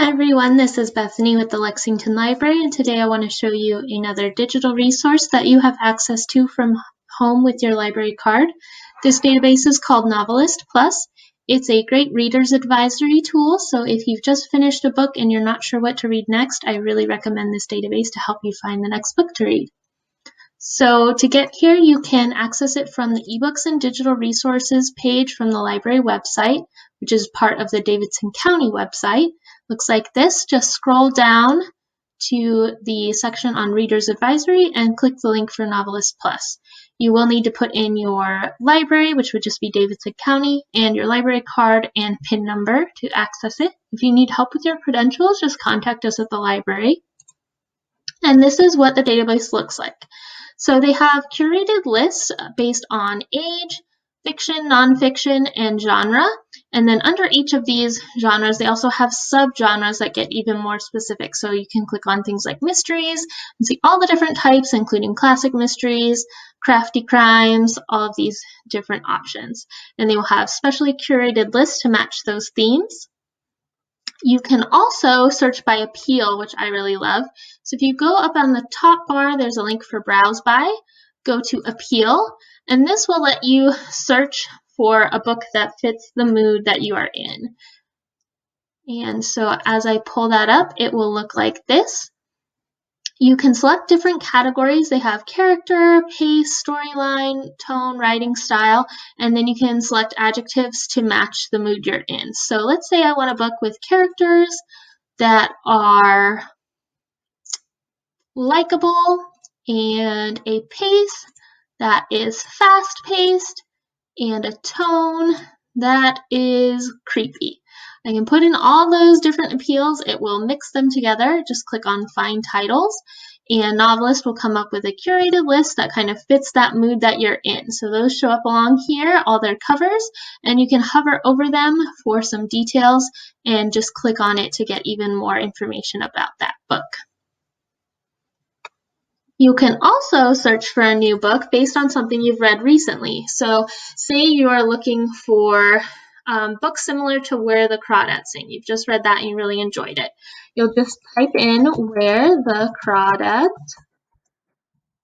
Hi everyone, this is Bethany with the Lexington Library, and today I want to show you another digital resource that you have access to from home with your library card. This database is called Novelist Plus. It's a great reader's advisory tool, so if you've just finished a book and you're not sure what to read next, I really recommend this database to help you find the next book to read. So to get here, you can access it from the eBooks and Digital Resources page from the library website, which is part of the Davidson County website. Looks like this. Just scroll down to the section on Reader's Advisory and click the link for Novelist Plus. You will need to put in your library, which would just be Davidson County, and your library card and PIN number to access it. If you need help with your credentials, just contact us at the library. And this is what the database looks like. So they have curated lists based on age, fiction, nonfiction, and genre. And then under each of these genres, they also have subgenres that get even more specific. So you can click on things like mysteries and see all the different types, including classic mysteries, crafty crimes, all of these different options. And they will have specially curated lists to match those themes. You can also search by appeal, which I really love. So if you go up on the top bar, there's a link for Browse By. Go to Appeal, and this will let you search for a book that fits the mood that you are in. And so as I pull that up, it will look like this. You can select different categories. They have character, pace, storyline, tone, writing style, and then you can select adjectives to match the mood you're in. So let's say I want a book with characters that are likable and a pace that is fast-paced and a tone that is creepy. I can put in all those different appeals. It will mix them together. Just click on Find Titles, and Novelist will come up with a curated list that kind of fits that mood that you're in. So those show up along here, all their covers, and you can hover over them for some details and just click on it to get even more information about that book. You can also search for a new book based on something you've read recently. So say you are looking for books similar to Where the Crawdads Sing. You've just read that and you really enjoyed it. You'll just type in Where the Crawdads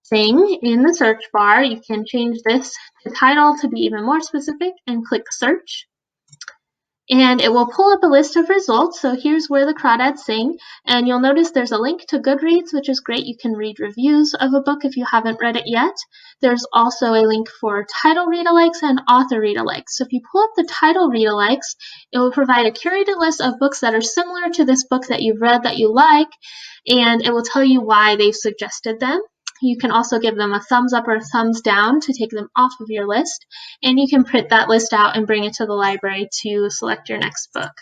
Sing in the search bar. You can change this to title to be even more specific and click Search. And it will pull up a list of results. So here's Where the Crawdads Sing, and you'll notice there's a link to Goodreads, which is great. You can read reviews of a book if you haven't read it yet. There's also a link for title read-alikes and author read-alikes. So if you pull up the title read-alikes, it will provide a curated list of books that are similar to this book that you've read that you like, and it will tell you why they've suggested them. You can also give them a thumbs up or a thumbs down to take them off of your list, and you can print that list out and bring it to the library to select your next book.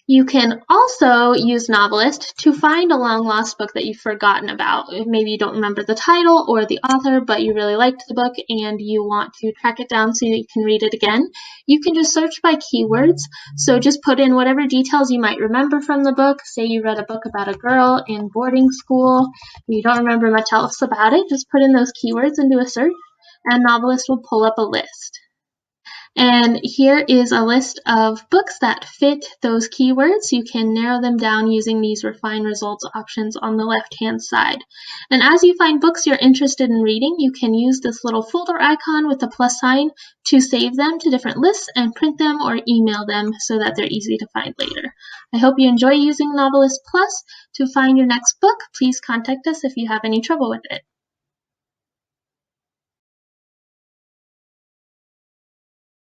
You can also use Novelist to find a long-lost book that you've forgotten about. Maybe you don't remember the title or the author, but you really liked the book and you want to track it down so you can read it again. You can just search by keywords. So just put in whatever details you might remember from the book. Say you read a book about a girl in boarding school, and you don't remember much else about it. Just put in those keywords into a search, and Novelist will pull up a list. And here is a list of books that fit those keywords. You can narrow them down using these refine results options on the left-hand side. And as you find books you're interested in reading, you can use this little folder icon with the plus sign to save them to different lists and print them or email them so that they're easy to find later. I hope you enjoy using Novelist Plus. To find your next book, please contact us if you have any trouble with it.